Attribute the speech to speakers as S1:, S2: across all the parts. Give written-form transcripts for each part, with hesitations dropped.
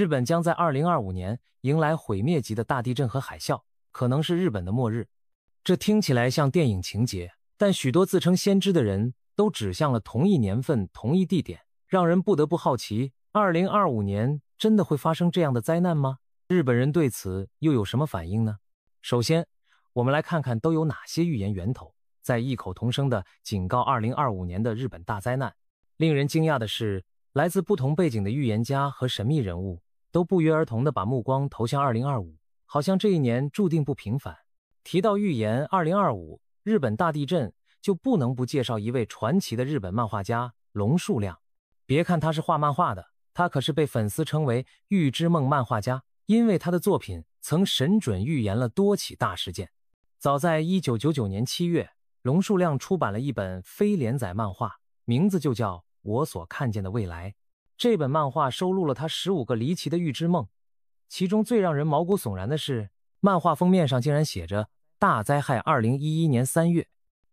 S1: 日本将在2025年迎来毁灭级的大地震和海啸，可能是日本的末日。这听起来像电影情节，但许多自称先知的人都指向了同一年份、同一地点，让人不得不好奇，2025年真的会发生这样的灾难吗？日本人对此又有什么反应呢？首先，我们来看看都有哪些预言源头，在异口同声地警告2025年的日本大灾难。令人惊讶的是，来自不同背景的预言家和神秘人物都不约而同地把目光投向2025，好像这一年注定不平凡。提到预言2025日本大地震，就不能不介绍一位传奇的日本漫画家龙树亮。别看他是画漫画的，他可是被粉丝称为预知梦漫画家，因为他的作品曾神准预言了多起大事件。早在1999年7月，龙树亮出版了一本非连载漫画，名字就叫《我所看见的未来》。这本漫画收录了他15个离奇的预知梦，其中最让人毛骨悚然的是，漫画封面上竟然写着大灾害2011年3月。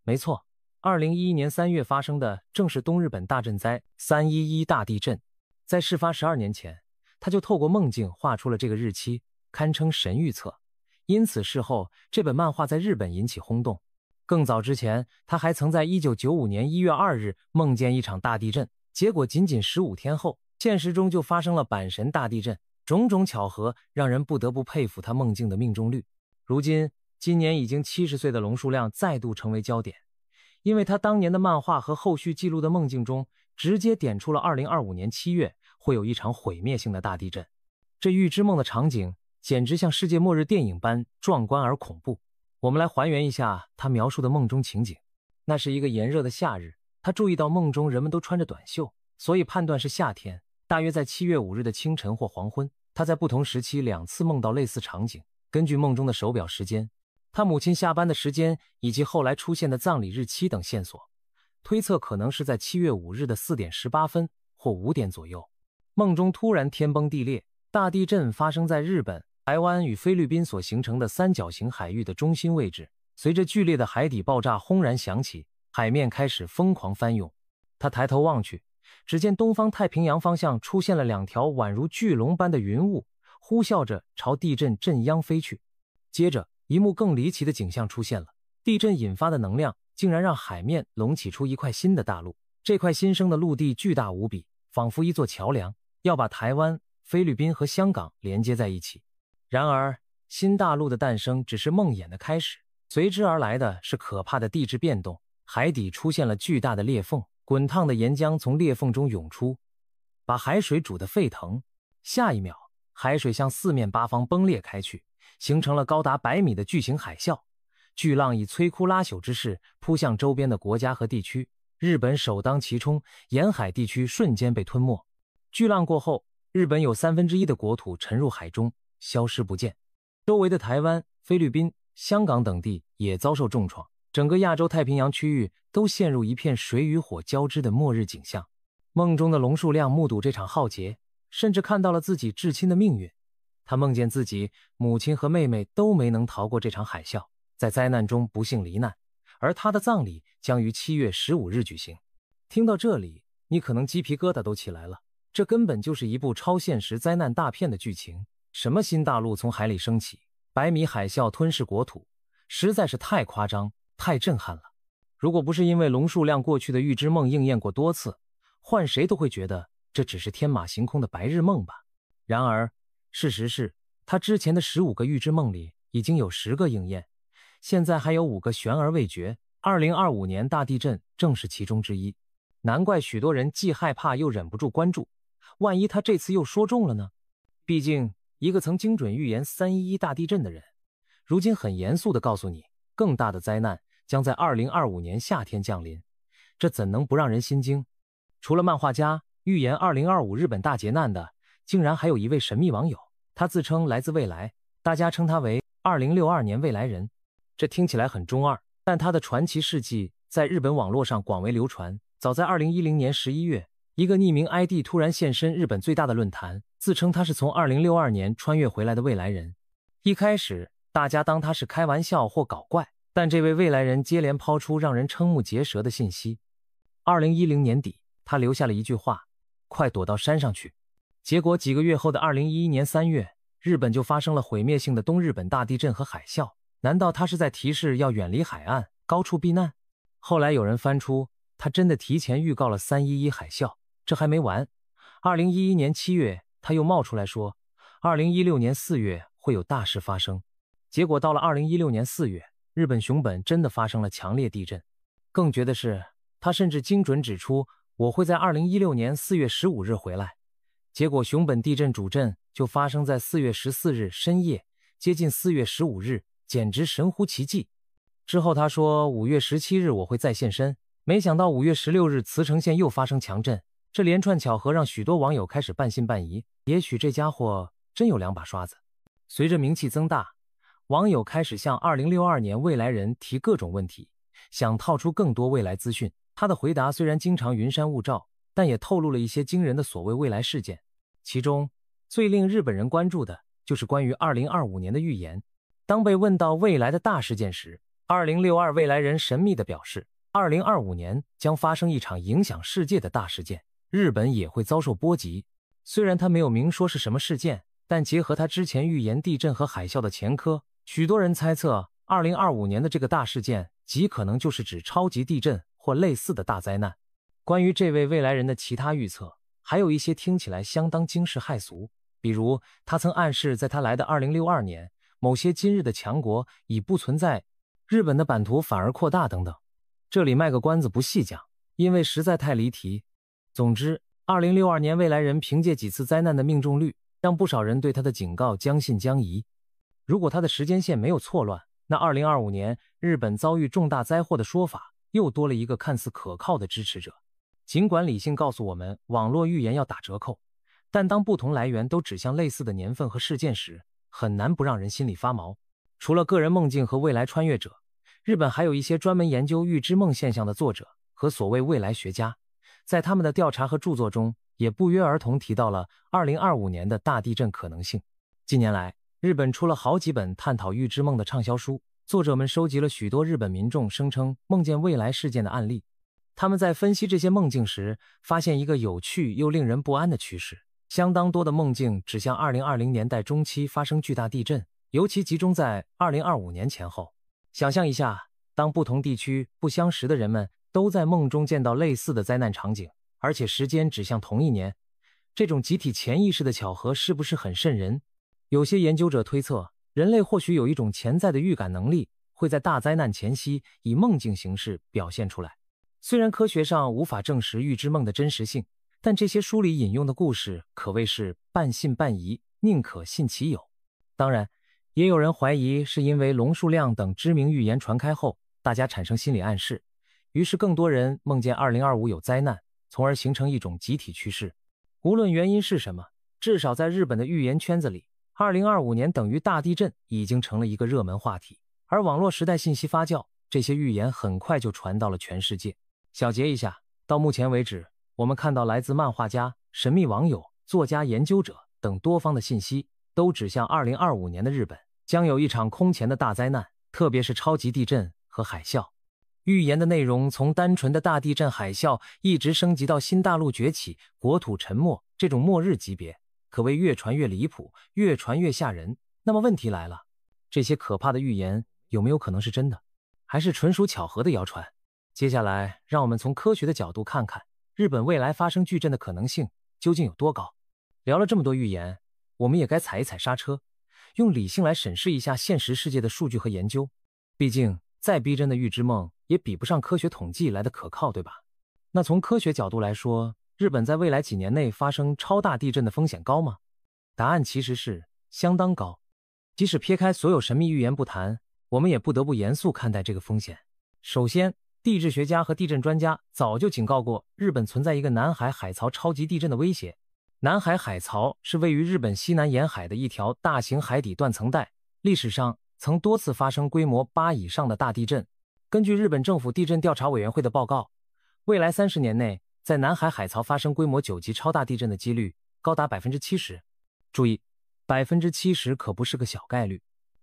S1: 没错，2011年3月发生的正是东日本大震灾311大地震。在事发12年前，他就透过梦境画出了这个日期，堪称神预测。因此事后这本漫画在日本引起轰动。更早之前，他还曾在1995年1月2日梦见一场大地震，结果仅仅15天后，现实中就发生了阪神大地震。种种巧合让人不得不佩服他梦境的命中率。如今，今年已经70岁的龙树亮再度成为焦点，因为他当年的漫画和后续记录的梦境中，直接点出了2025年7月会有一场毁灭性的大地震。这预知梦的场景简直像世界末日电影般壮观而恐怖。我们来还原一下他描述的梦中情景。那是一个炎热的夏日，他注意到梦中人们都穿着短袖，所以判断是夏天，大约在7月5日的清晨或黄昏。他在不同时期2次梦到类似场景，根据梦中的手表时间，他母亲下班的时间以及后来出现的葬礼日期等线索，推测可能是在7月5日的4点18分或5点左右。梦中突然天崩地裂，大地震发生在日本、台湾与菲律宾所形成的三角形海域的中心位置。随着剧烈的海底爆炸轰然响起，海面开始疯狂翻涌。他抬头望去，只见东方太平洋方向出现了2条宛如巨龙般的云雾，呼啸着朝地震震央飞去。接着，一幕更离奇的景象出现了，地震引发的能量竟然让海面隆起出一块新的大陆。这块新生的陆地巨大无比，仿佛一座桥梁，要把台湾、菲律宾和香港连接在一起。然而，新大陆的诞生只是梦魇的开始，随之而来的是可怕的地质变动，海底出现了巨大的裂缝，滚烫的岩浆从裂缝中涌出，把海水煮得沸腾。下一秒，海水向四面八方崩裂开去，形成了高达100米的巨型海啸。巨浪以摧枯拉朽之势扑向周边的国家和地区，日本首当其冲，沿海地区瞬间被吞没。巨浪过后，日本有1/3的国土沉入海中，消失不见。周围的台湾、菲律宾、香港等地也遭受重创，整个亚洲太平洋区域都陷入一片水与火交织的末日景象。梦中的龙树亮目睹这场浩劫，甚至看到了自己至亲的命运。他梦见自己母亲和妹妹都没能逃过这场海啸，在灾难中不幸罹难，而他的葬礼将于7月15日举行。听到这里，你可能鸡皮疙瘩都起来了，这根本就是一部超现实灾难大片的剧情。什么新大陆从海里升起，100米海啸吞噬国土，实在是太夸张，太震撼了。如果不是因为龙树亮过去的预知梦应验过多次，换谁都会觉得这只是天马行空的白日梦吧。然而事实是，他之前的15个预知梦里已经有10个应验，现在还有5个悬而未决。2025年大地震正是其中之一，难怪许多人既害怕又忍不住关注，万一他这次又说中了呢？毕竟一个曾精准预言311大地震的人，如今很严肃地告诉你，更大的灾难将在2025年夏天降临，这怎能不让人心惊？除了漫画家，预言2025日本大劫难的，竟然还有一位神秘网友，他自称来自未来，大家称他为2062年未来人。这听起来很中二，但他的传奇事迹在日本网络上广为流传。早在2010年11月，一个匿名 ID 突然现身日本最大的论坛，自称他是从2062年穿越回来的未来人。一开始大家当他是开玩笑或搞怪，但这位未来人接连抛出让人瞠目结舌的信息。2010年底，他留下了一句话：快躲到山上去。结果几个月后的2011年3月，日本就发生了毁灭性的东日本大地震和海啸。难道他是在提示要远离海岸，高处避难？后来有人翻出，他真的提前预告了311海啸。这还没完，2011年7月，他又冒出来说，2016年4月会有大事发生。结果到了2016年4月，日本熊本真的发生了强烈地震。更绝的是，他甚至精准指出我会在2016年4月15日回来。结果熊本地震主震就发生在4月14日深夜，接近4月15日，简直神乎其技。之后他说5月17日我会再现身，没想到5月16日茨城县又发生强震。这连串巧合让许多网友开始半信半疑，也许这家伙真有2把刷子。随着名气增大，网友开始向2062年未来人提各种问题，想套出更多未来资讯。他的回答虽然经常云山雾罩，但也透露了一些惊人的所谓未来事件。其中最令日本人关注的就是关于2025年的预言。当被问到未来的大事件时，2062未来人神秘地表示，2025年将发生一场影响世界的大事件，日本也会遭受波及。虽然他没有明说是什么事件，但结合他之前预言地震和海啸的前科，许多人猜测2025年的这个大事件极可能就是指超级地震或类似的大灾难。关于这位未来人的其他预测，还有一些听起来相当惊世骇俗，比如他曾暗示在他来的2062年，某些今日的强国已不存在，日本的版图反而扩大等等。这里卖个关子不细讲，因为实在太离题。总之，2062年未来人凭借几次灾难的命中率，让不少人对他的警告将信将疑。如果他的时间线没有错乱，那2025年日本遭遇重大灾祸的说法又多了一个看似可靠的支持者。尽管理性告诉我们网络预言要打折扣，但当不同来源都指向类似的年份和事件时，很难不让人心里发毛。除了个人梦境和未来穿越者，日本还有一些专门研究预知梦现象的作者和所谓未来学家，在他们的调查和著作中也不约而同提到了2025年的大地震可能性。近年来，日本出了好几本探讨预知梦的畅销书，作者们收集了许多日本民众声称梦见未来事件的案例。他们在分析这些梦境时，发现一个有趣又令人不安的趋势。相当多的梦境指向2020年代中期发生巨大地震，尤其集中在2025年前后。想象一下，当不同地区不相识的人们都在梦中见到类似的灾难场景，而且时间指向同一年，这种集体潜意识的巧合是不是很瘆人？有些研究者推测，人类或许有一种潜在的预感能力，会在大灾难前夕以梦境形式表现出来。虽然科学上无法证实预知梦的真实性，但这些书里引用的故事可谓是半信半疑，宁可信其有。当然，也有人怀疑是因为龙树亮等知名预言传开后，大家产生心理暗示，于是更多人梦见2025有灾难，从而形成一种集体趋势。无论原因是什么，至少在日本的预言圈子里，2025年等于大地震已经成了一个热门话题。而网络时代信息发酵，这些预言很快就传到了全世界。小结一下，到目前为止，我们看到来自漫画家、神秘网友、作家、研究者等多方的信息，都指向2025年的日本将有一场空前的大灾难，特别是超级地震和海啸。预言的内容从单纯的大地震、海啸一直升级到新大陆崛起、国土沉没这种末日级别，可谓越传越离谱，越传越吓人。那么问题来了，这些可怕的预言有没有可能是真的，还是纯属巧合的谣传？接下来，让我们从科学的角度看看日本未来发生巨震的可能性究竟有多高。聊了这么多预言，我们也该踩一踩刹车，用理性来审视一下现实世界的数据和研究。毕竟，再逼真的预知梦也比不上科学统计来的可靠，对吧？那从科学角度来说，日本在未来几年内发生超大地震的风险高吗？答案其实是相当高。即使撇开所有神秘预言不谈，我们也不得不严肃看待这个风险。首先，地质学家和地震专家早就警告过，日本存在一个南海海槽超级地震的威胁。南海海槽是位于日本西南沿海的一条大型海底断层带，历史上曾多次发生规模8以上的大地震。根据日本政府地震调查委员会的报告，未来30年内，在南海海槽发生规模9级超大地震的几率高达 70%。 注意， 70% 可不是个小概率，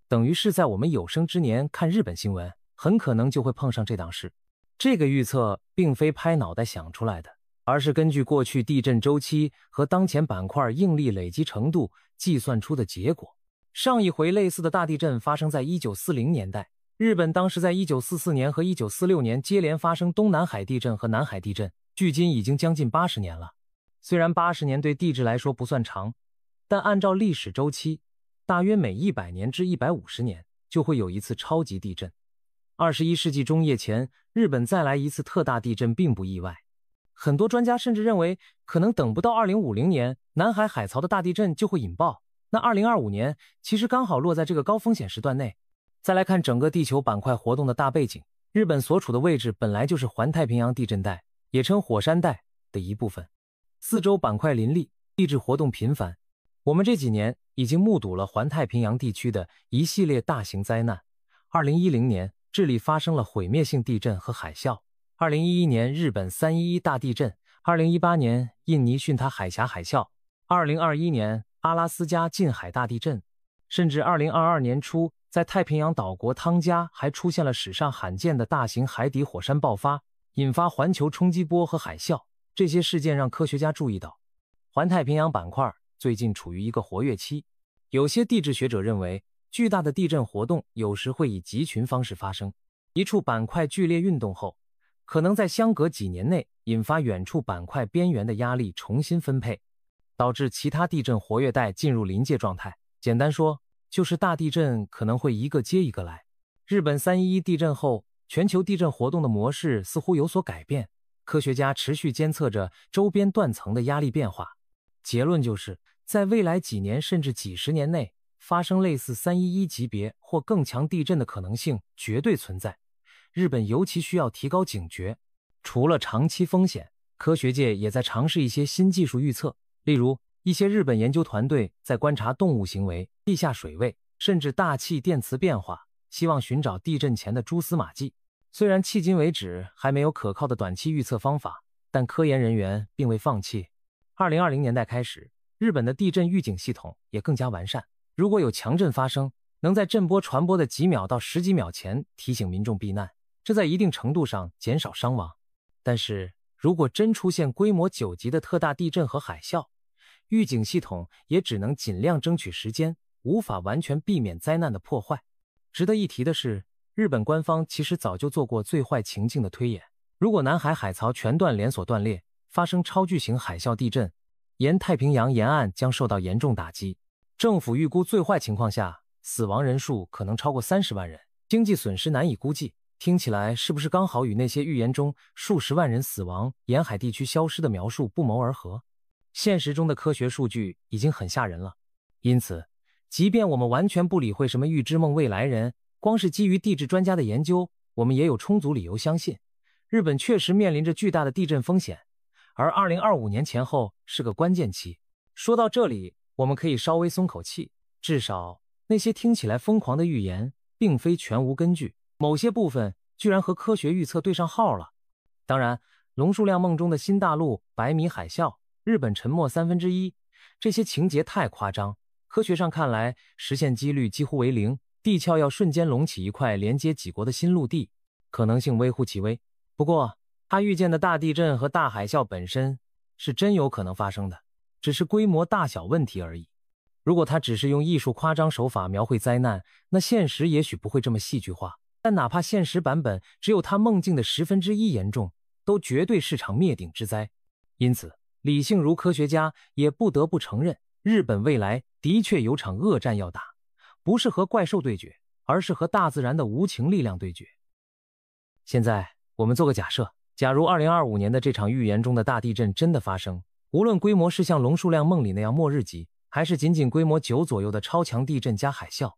S1: 等于是在我们有生之年看日本新闻，很可能就会碰上这档事。这个预测并非拍脑袋想出来的，而是根据过去地震周期和当前板块应力累积程度计算出的结果。上一回类似的大地震发生在1940年代，日本当时在1944年和1946年接连发生东南海地震和南海地震，距今已经将近80年了。虽然80年对地质来说不算长，但按照历史周期，大约每100年至150年就会有一次超级地震。21世纪中叶前，日本再来一次特大地震并不意外。很多专家甚至认为，可能等不到2050年，南海海槽的大地震就会引爆。那2025年其实刚好落在这个高风险时段内。再来看整个地球板块活动的大背景，日本所处的位置本来就是环太平洋地震带，也称火山带的一部分，四周板块林立，地质活动频繁。我们这几年已经目睹了环太平洋地区的一系列大型灾难。2010年，智利发生了毁灭性地震和海啸；2011年，日本311大地震；2018年，印尼巽他海峡海啸；2021年，阿拉斯加近海大地震，甚至2022年初，在太平洋岛国汤加还出现了史上罕见的大型海底火山爆发，引发环球冲击波和海啸。这些事件让科学家注意到，环太平洋板块最近处于一个活跃期。有些地质学者认为，巨大的地震活动有时会以集群方式发生，一处板块剧烈运动后，可能在相隔几年内引发远处板块边缘的压力重新分配，导致其他地震活跃带进入临界状态。简单说，就是大地震可能会一个接一个来。日本311地震后，全球地震活动的模式似乎有所改变，科学家持续监测着周边断层的压力变化。结论就是，在未来几年甚至几十年内，发生类似311级别或更强地震的可能性绝对存在。日本尤其需要提高警觉。除了长期风险，科学界也在尝试一些新技术预测，例如一些日本研究团队在观察动物行为、地下水位，甚至大气电磁变化，希望寻找地震前的蛛丝马迹。虽然迄今为止还没有可靠的短期预测方法，但科研人员并未放弃。2020年代开始，日本的地震预警系统也更加完善。如果有强震发生，能在震波传播的几秒到10几秒前提醒民众避难，这在一定程度上减少伤亡。但是，如果真出现规模9级的特大地震和海啸，预警系统也只能尽量争取时间，无法完全避免灾难的破坏。值得一提的是，日本官方其实早就做过最坏情境的推演。如果南海海槽全段连锁断裂，发生超巨型海啸地震，沿太平洋沿岸将受到严重打击。政府预估最坏情况下，死亡人数可能超过30万人，经济损失难以估计。听起来是不是刚好与那些预言中数十万人死亡、沿海地区消失的描述不谋而合？现实中的科学数据已经很吓人了。因此，即便我们完全不理会什么预知梦未来人，光是基于地质专家的研究，我们也有充足理由相信，日本确实面临着巨大的地震风险，而2025年前后是个关键期。说到这里，我们可以稍微松口气，至少那些听起来疯狂的预言并非全无根据，某些部分居然和科学预测对上号了。当然，龙树亮梦中的新大陆、百米海啸、日本沉没1/3，这些情节太夸张，科学上看来实现几率几乎为0，地壳要瞬间隆起一块连接几国的新陆地，可能性微乎其微。不过，他预见的大地震和大海啸本身是真有可能发生的，只是规模大小问题而已。如果他只是用艺术夸张手法描绘灾难，那现实也许不会这么戏剧化。但哪怕现实版本只有他梦境的1/10严重，都绝对是场灭顶之灾。因此，理性如科学家也不得不承认，日本未来的确有场恶战要打，不是和怪兽对决，而是和大自然的无情力量对决。现在我们做个假设，假如2025年的这场预言中的大地震真的发生，无论规模是像龙树亮梦里那样末日级，还是仅仅规模9左右的超强地震加海啸，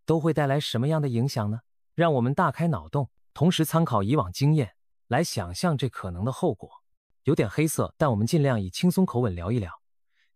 S1: 都会带来什么样的影响呢？让我们大开脑洞，同时参考以往经验，来想象这可能的后果。有点黑色，但我们尽量以轻松口吻聊一聊，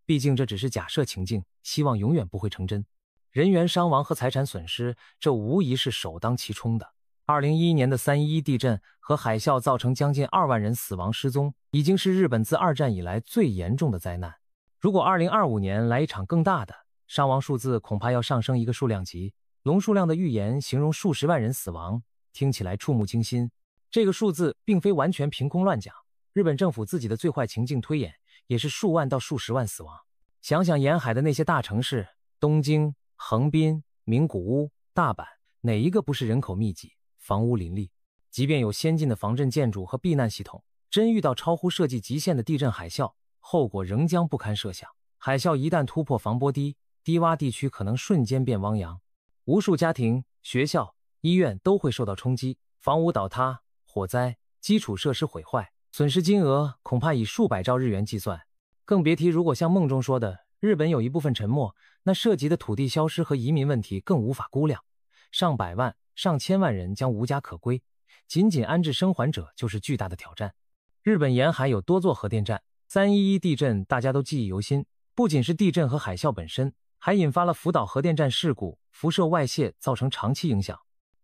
S1: 毕竟这只是假设情境，希望永远不会成真。人员伤亡和财产损失，这无疑是首当其冲的。2011年的311地震和海啸造成将近2万人死亡失踪，已经是日本自2战以来最严重的灾难。如果2025年来一场更大的，伤亡数字恐怕要上升一个数量级。龙树亮的预言形容数十万人死亡，听起来触目惊心。这个数字并非完全凭空乱讲，日本政府自己的最坏情境推演也是数万到数十万死亡。想想沿海的那些大城市，东京、横滨、名古屋、大阪，哪一个不是人口密集、房屋林立？即便有先进的防震建筑和避难系统，真遇到超乎设计极限的地震海啸，后果仍将不堪设想。海啸一旦突破防波堤，低洼地区可能瞬间变汪洋，无数家庭、学校、医院都会受到冲击，房屋倒塌、火灾、基础设施毁坏，损失金额恐怕以数百兆日元计算。更别提如果像梦中说的，日本有一部分沉没，那涉及的土地消失和移民问题更无法估量，上百万、上千万人将无家可归，仅仅安置生还者就是巨大的挑战。日本沿海有多座核电站，311地震大家都记忆犹新，不仅是地震和海啸本身，还引发了福岛核电站事故，辐射外泄造成长期影响。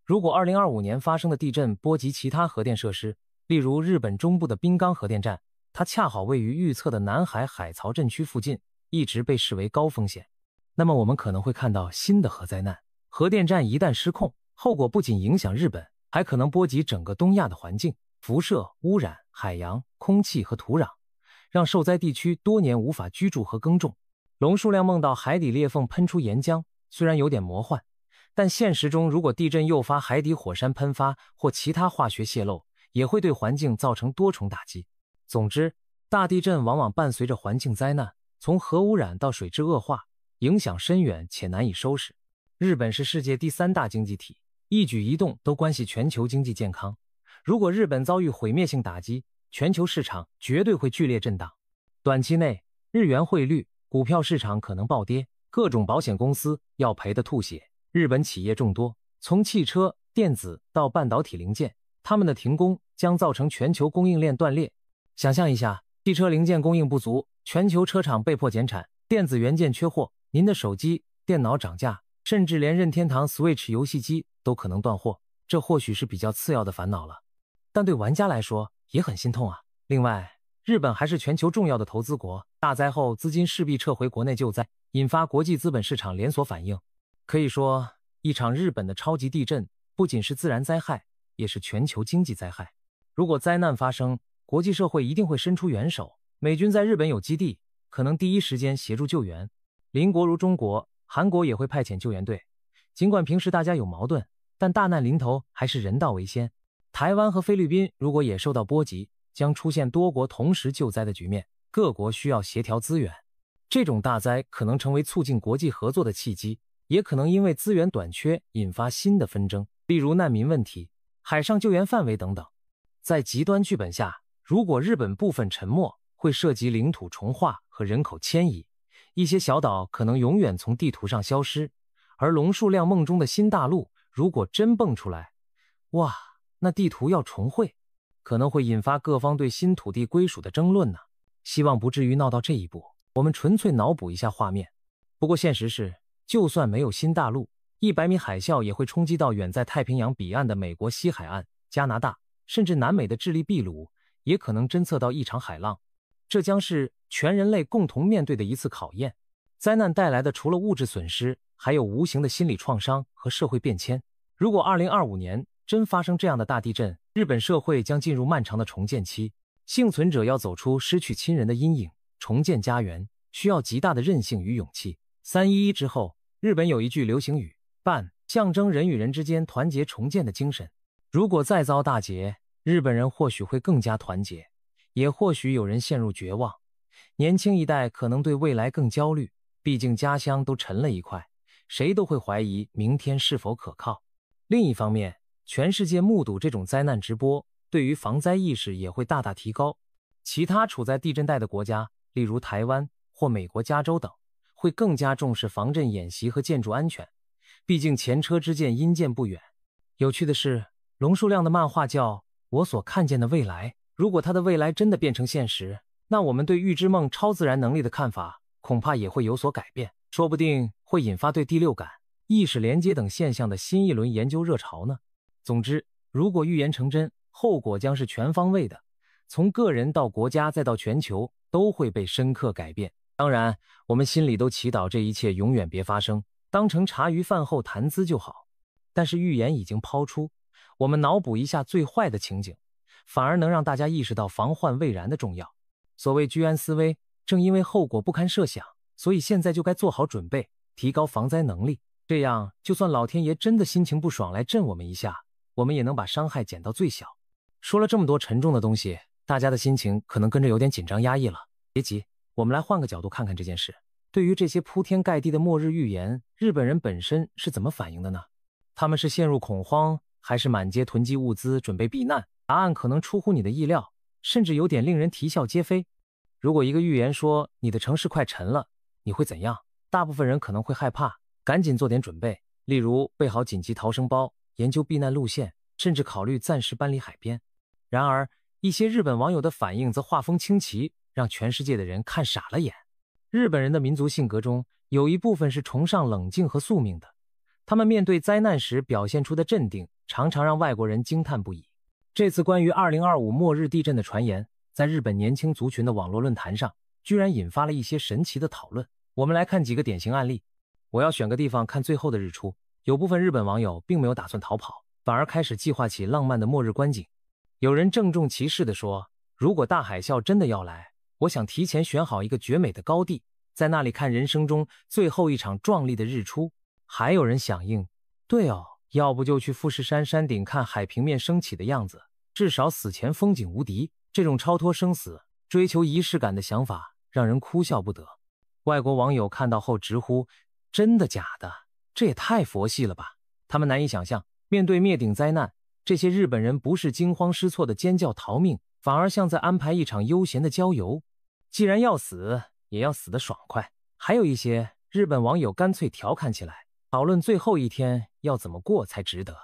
S1: 如果2025年发生的地震波及其他核电设施，例如日本中部的滨冈核电站，它恰好位于预测的南海海槽震区附近，一直被视为高风险。那么我们可能会看到新的核灾难。核电站一旦失控，后果不仅影响日本，还可能波及整个东亚的环境，辐射、污染海洋、空气和土壤，让受灾地区多年无法居住和耕种。龙树亮梦到海底裂缝喷出岩浆，虽然有点魔幻，但现实中如果地震诱发海底火山喷发或其他化学泄漏，也会对环境造成多重打击。总之，大地震往往伴随着环境灾难，从核污染到水质恶化，影响深远且难以收拾。日本是世界第3大经济体，一举一动都关系全球经济健康。如果日本遭遇毁灭性打击，全球市场绝对会剧烈震荡。短期内，日元汇率、股票市场可能暴跌，各种保险公司要赔得吐血。日本企业众多，从汽车、电子到半导体零件，他们的停工将造成全球供应链断裂。想象一下，汽车零件供应不足，全球车厂被迫减产，电子元件缺货，您的手机、电脑涨价，甚至连任天堂 Switch 游戏机都可能断货。这或许是比较次要的烦恼了，但对玩家来说也很心痛啊。另外，日本还是全球重要的投资国，大灾后资金势必撤回国内救灾，引发国际资本市场连锁反应。可以说，一场日本的超级地震不仅是自然灾害，也是全球经济灾害。如果灾难发生，国际社会一定会伸出援手。美军在日本有基地，可能第一时间协助救援。邻国如中国、韩国也会派遣救援队。尽管平时大家有矛盾，但大难临头还是人道为先。台湾和菲律宾如果也受到波及，将出现多国同时救灾的局面，各国需要协调资源。这种大灾可能成为促进国际合作的契机，也可能因为资源短缺引发新的纷争，例如难民问题、海上救援范围等等。在极端剧本下，如果日本部分沉没，会涉及领土重划和人口迁移，一些小岛可能永远从地图上消失。而龙树亮梦中的新大陆如果真蹦出来，哇，那地图要重绘，可能会引发各方对新土地归属的争论呢。希望不至于闹到这一步，我们纯粹脑补一下画面。不过现实是，就算没有新大陆，100米海啸也会冲击到远在太平洋彼岸的美国西海岸、加拿大，甚至南美的智利秘鲁，也可能侦测到一场海浪。这将是全人类共同面对的一次考验。灾难带来的除了物质损失，还有无形的心理创伤和社会变迁。如果2025年真发生这样的大地震，日本社会将进入漫长的重建期。幸存者要走出失去亲人的阴影，重建家园，需要极大的韧性与勇气。311之后，日本有一句流行语，伴，象征人与人之间团结重建的精神。如果再遭大劫，日本人或许会更加团结，也或许有人陷入绝望。年轻一代可能对未来更焦虑，毕竟家乡都沉了一块，谁都会怀疑明天是否可靠。另一方面，全世界目睹这种灾难直播，对于防灾意识也会大大提高。其他处在地震带的国家，例如台湾或美国加州等，会更加重视防震演习和建筑安全，毕竟前车之鉴因见不远。有趣的是，龙树亮的漫画叫《我所看见的未来》，如果他的未来真的变成现实，那我们对预知梦超自然能力的看法恐怕也会有所改变，说不定会引发对第六感、意识连接等现象的新一轮研究热潮呢。总之，如果预言成真，后果将是全方位的，从个人到国家再到全球，都会被深刻改变。当然，我们心里都祈祷这一切永远别发生，当成茶余饭后谈资就好。但是预言已经抛出，我们脑补一下最坏的情景，反而能让大家意识到防患未然的重要。所谓居安思危，正因为后果不堪设想，所以现在就该做好准备，提高防灾能力。这样，就算老天爷真的心情不爽来震我们一下，我们也能把伤害减到最小。说了这么多沉重的东西，大家的心情可能跟着有点紧张压抑了。别急，我们来换个角度看看这件事。对于这些铺天盖地的末日预言，日本人本身是怎么反应的呢？他们是陷入恐慌，还是满街囤积物资准备避难？答案可能出乎你的意料，甚至有点令人啼笑皆非。如果一个预言说你的城市快沉了，你会怎样？大部分人可能会害怕，赶紧做点准备，例如备好紧急逃生包，研究避难路线，甚至考虑暂时搬离海边。然而，一些日本网友的反应则画风清奇，让全世界的人看傻了眼。日本人的民族性格中，有一部分是崇尚冷静和宿命的，他们面对灾难时表现出的镇定，常常让外国人惊叹不已。这次关于2025末日地震的传言，在日本年轻族群的网络论坛上，居然引发了一些神奇的讨论。我们来看几个典型案例。我要选个地方看最后的日出。有部分日本网友并没有打算逃跑，反而开始计划起浪漫的末日观景。有人郑重其事地说，如果大海啸真的要来，我想提前选好一个绝美的高地，在那里看人生中最后一场壮丽的日出。还有人响应，对哦，要不就去富士山山顶看海平面升起的样子，至少死前风景无敌。这种超脱生死、追求仪式感的想法让人哭笑不得。外国网友看到后直呼，真的假的？这也太佛系了吧！他们难以想象，面对灭顶灾难，这些日本人不是惊慌失措的尖叫逃命，反而像在安排一场悠闲的郊游。既然要死，也要死得爽快。还有一些日本网友干脆调侃起来，讨论最后一天要怎么过才值得。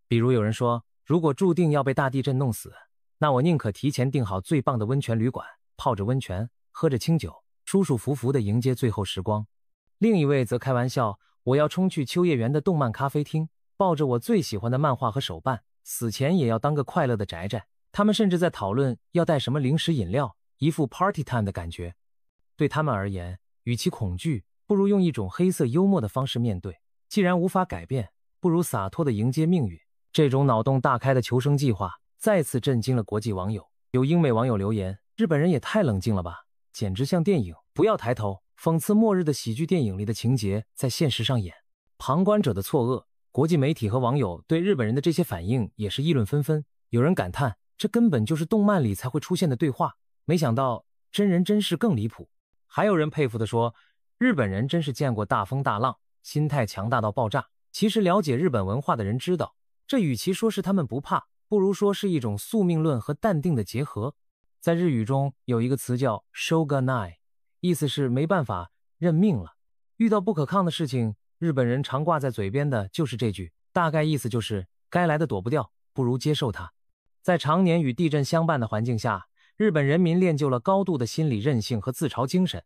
S1: 比如有人说，如果注定要被大地震弄死，那我宁可提前订好最棒的温泉旅馆，泡着温泉，喝着清酒，舒舒服服地迎接最后时光。另一位则开玩笑，我要冲去秋叶原的动漫咖啡厅，抱着我最喜欢的漫画和手办，死前也要当个快乐的宅宅。他们甚至在讨论要带什么零食饮料，一副 party time 的感觉。对他们而言，与其恐惧，不如用一种黑色幽默的方式面对。既然无法改变，不如洒脱地迎接命运。这种脑洞大开的求生计划再次震惊了国际网友。有英美网友留言，日本人也太冷静了吧，简直像电影不要抬头，讽刺末日的喜剧电影里的情节在现实上演。旁观者的错愕，国际媒体和网友对日本人的这些反应也是议论纷纷。有人感叹，这根本就是动漫里才会出现的对话，没想到真人真事更离谱。还有人佩服地说，日本人真是见过大风大浪，心态强大到爆炸。其实了解日本文化的人知道，这与其说是他们不怕，不如说是一种宿命论和淡定的结合。在日语中有一个词叫 shogunai， 意思是没办法，认命了。遇到不可抗的事情，日本人常挂在嘴边的就是这句，大概意思就是该来的躲不掉，不如接受它。在常年与地震相伴的环境下，日本人民练就了高度的心理韧性和自嘲精神。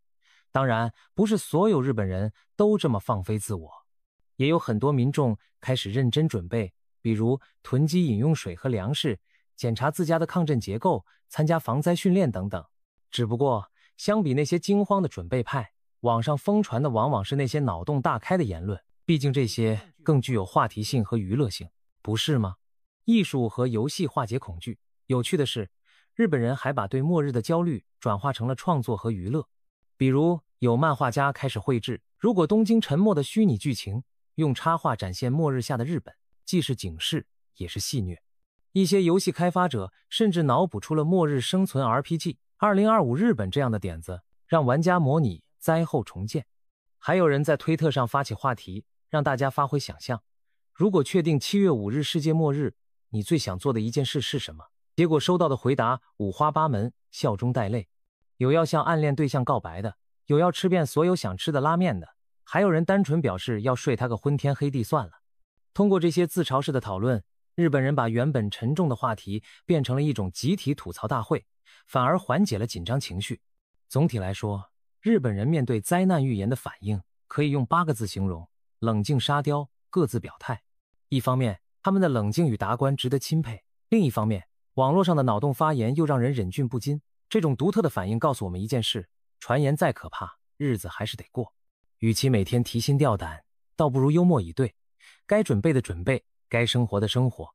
S1: 当然，不是所有日本人都这么放飞自我，也有很多民众开始认真准备，比如囤积饮用水和粮食，检查自家的抗震结构，参加防灾训练等等。只不过，相比那些惊慌的准备派，网上疯传的往往是那些脑洞大开的言论，毕竟这些更具有话题性和娱乐性，不是吗？艺术和游戏化解恐惧。有趣的是，日本人还把对末日的焦虑转化成了创作和娱乐。比如，有漫画家开始绘制如果东京沉没的虚拟剧情，用插画展现末日下的日本，既是警示，也是戏谑。一些游戏开发者甚至脑补出了末日生存 RPG、2025 日本这样的点子，让玩家模拟灾后重建。还有人在推特上发起话题，让大家发挥想象，如果确定7月5日世界末日，你最想做的一件事是什么？结果收到的回答五花八门，笑中带泪。有要向暗恋对象告白的，有要吃遍所有想吃的拉面的，还有人单纯表示要睡他个昏天黑地算了。通过这些自嘲式的讨论，日本人把原本沉重的话题变成了一种集体吐槽大会，反而缓解了紧张情绪。总体来说，日本人面对灾难预言的反应可以用8个字形容：冷静沙雕，各自表态。一方面，他们的冷静与达观值得钦佩；另一方面，网络上的脑洞发言又让人忍俊不禁。这种独特的反应告诉我们一件事：传言再可怕，日子还是得过。与其每天提心吊胆，倒不如幽默以对，该准备的准备，该生活的生活。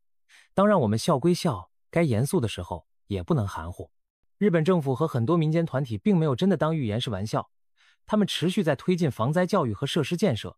S1: 当让我们笑归笑，该严肃的时候，也不能含糊。日本政府和很多民间团体并没有真的当预言是玩笑，他们持续在推进防灾教育和设施建设。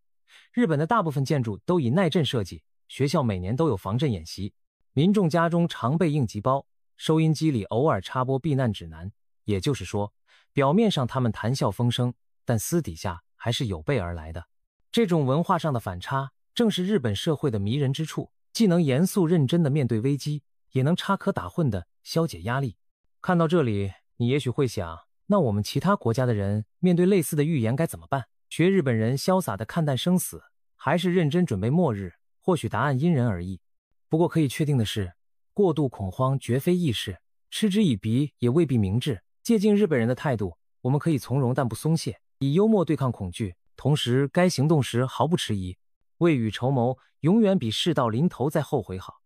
S1: 日本的大部分建筑都以耐震设计，学校每年都有防震演习，民众家中常备应急包，收音机里偶尔插播避难指南。也就是说，表面上他们谈笑风生，但私底下还是有备而来的。这种文化上的反差，正是日本社会的迷人之处，既能严肃认真地面对危机，也能插科打诨地消解压力。看到这里，你也许会想，那我们其他国家的人面对类似的预言该怎么办？学日本人潇洒地看淡生死，还是认真准备末日？或许答案因人而异。不过可以确定的是，过度恐慌绝非易事，嗤之以鼻也未必明智。借鉴日本人的态度，我们可以从容但不松懈，以幽默对抗恐惧，同时该行动时毫不迟疑。未雨绸缪，永远比事到临头再后悔好。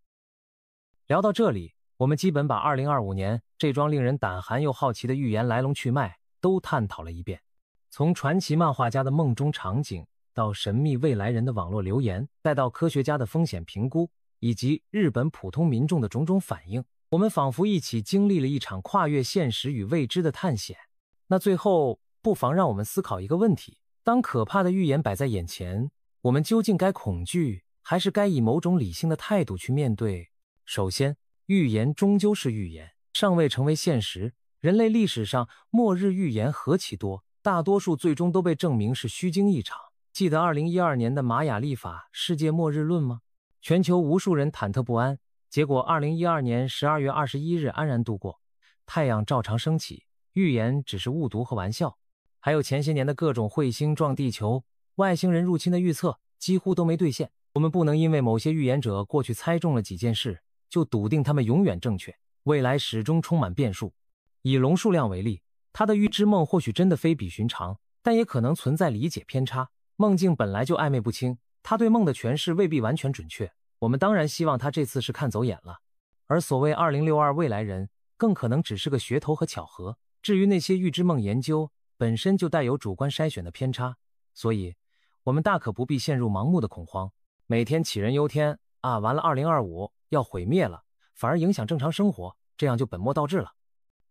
S1: 聊到这里，我们基本把2025年这桩令人胆寒又好奇的预言来龙去脉都探讨了一遍。从传奇漫画家的梦中场景，到神秘未来人的网络留言，再到科学家的风险评估，以及日本普通民众的种种反应，我们仿佛一起经历了一场跨越现实与未知的探险。那最后，不妨让我们思考一个问题：当可怕的预言摆在眼前，我们究竟该恐惧，还是该以某种理性的态度去面对？首先，预言终究是预言，尚未成为现实。人类历史上末日预言何其多，大多数最终都被证明是虚惊一场。记得2012年的玛雅历法世界末日论吗？全球无数人忐忑不安，结果2012年12月21日安然度过，太阳照常升起，预言只是误读和玩笑。还有前些年的各种彗星撞地球、外星人入侵的预测，几乎都没兑现。我们不能因为某些预言者过去猜中了几件事，就笃定他们永远正确，未来始终充满变数。以龙树亮为例，他的预知梦或许真的非比寻常，但也可能存在理解偏差。梦境本来就暧昧不清，他对梦的诠释未必完全准确。我们当然希望他这次是看走眼了。而所谓2062未来人，更可能只是个噱头和巧合。至于那些预知梦研究，本身就带有主观筛选的偏差，所以我们大可不必陷入盲目的恐慌，每天杞人忧天啊，完了2025要毁灭了，反而影响正常生活，这样就本末倒置了。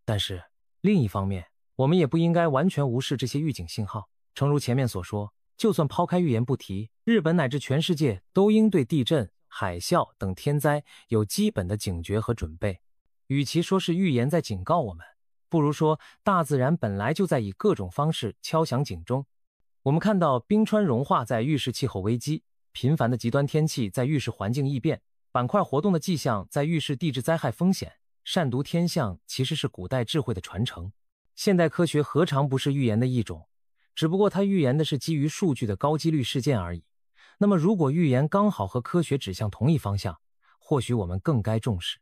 S1: 但是另一方面，我们也不应该完全无视这些预警信号。诚如前面所说，就算抛开预言不提，日本乃至全世界都应对地震、海啸等天灾有基本的警觉和准备。与其说是预言在警告我们，不如说大自然本来就在以各种方式敲响警钟。我们看到冰川融化在预示气候危机，频繁的极端天气在预示环境异变，板块活动的迹象在预示地质灾害风险，善读天象其实是古代智慧的传承。现代科学何尝不是预言的一种，只不过它预言的是基于数据的高几率事件而已。那么如果预言刚好和科学指向同一方向，或许我们更该重视。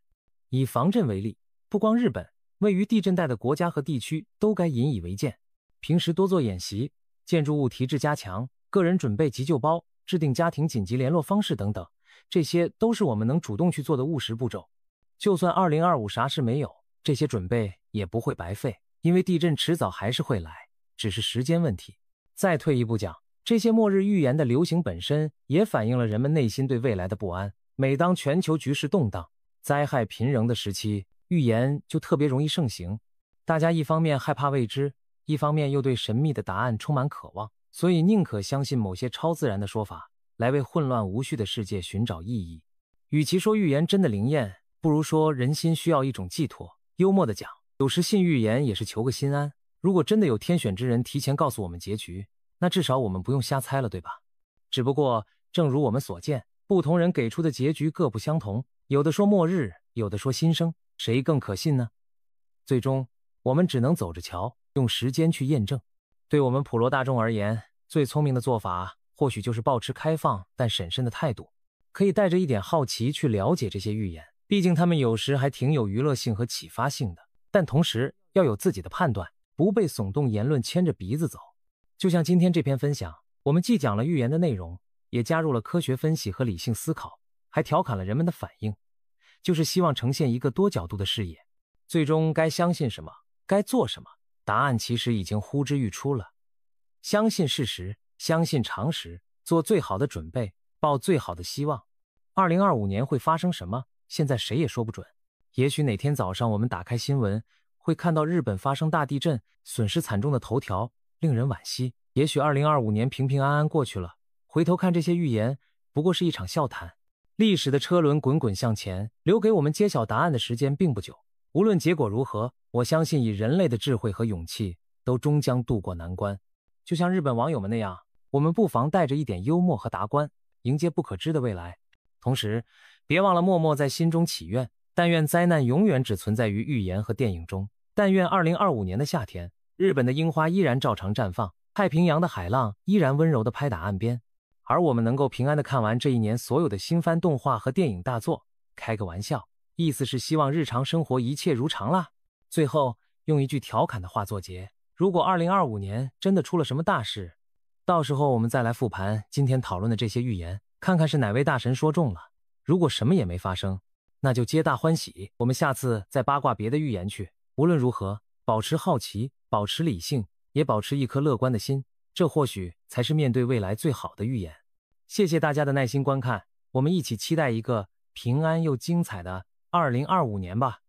S1: 以防震为例，不光日本，位于地震带的国家和地区都该引以为鉴。平时多做演习，建筑物提质加强，个人准备急救包，制定家庭紧急联络方式等等，这些都是我们能主动去做的务实步骤。就算2025啥事没有，这些准备也不会白费，因为地震迟早还是会来，只是时间问题。再退一步讲，这些末日预言的流行本身也反映了人们内心对未来的不安。每当全球局势动荡、灾害频仍的时期，预言就特别容易盛行。大家一方面害怕未知，一方面又对神秘的答案充满渴望，所以宁可相信某些超自然的说法，来为混乱无序的世界寻找意义。与其说预言真的灵验，不如说人心需要一种寄托。幽默的讲，有时信预言也是求个心安。如果真的有天选之人提前告诉我们结局，那至少我们不用瞎猜了，对吧？只不过正如我们所见，不同人给出的结局各不相同，有的说末日，有的说新生，谁更可信呢？最终我们只能走着瞧，用时间去验证。对我们普罗大众而言，最聪明的做法或许就是保持开放但审慎的态度，可以带着一点好奇去了解这些预言，毕竟他们有时还挺有娱乐性和启发性的，但同时要有自己的判断，不被耸动言论牵着鼻子走。就像今天这篇分享，我们既讲了预言的内容，也加入了科学分析和理性思考，还调侃了人们的反应，就是希望呈现一个多角度的视野。最终该相信什么，该做什么，答案其实已经呼之欲出了。相信事实，相信常识，做最好的准备，抱最好的希望。2025年会发生什么，现在谁也说不准。也许哪天早上我们打开新闻，会看到日本发生大地震，损失惨重的头条，令人惋惜。也许2025年平平安安过去了，回头看这些预言，不过是一场笑谈。历史的车轮滚滚向前，留给我们揭晓答案的时间并不久。无论结果如何，我相信以人类的智慧和勇气，都终将渡过难关。就像日本网友们那样，我们不妨带着一点幽默和达观，迎接不可知的未来。同时，别忘了默默在心中祈愿，但愿灾难永远只存在于预言和电影中。但愿2025年的夏天，日本的樱花依然照常绽放，太平洋的海浪依然温柔地拍打岸边，而我们能够平安地看完这一年所有的新番动画和电影大作。开个玩笑，意思是希望日常生活一切如常啦。最后，用一句调侃的话作结，如果2025年真的出了什么大事，到时候我们再来复盘今天讨论的这些预言，看看是哪位大神说中了。如果什么也没发生，那就皆大欢喜，我们下次再八卦别的预言去。无论如何，保持好奇，保持理性，也保持一颗乐观的心，这或许才是面对未来最好的预言。谢谢大家的耐心观看，我们一起期待一个平安又精彩的2025年吧。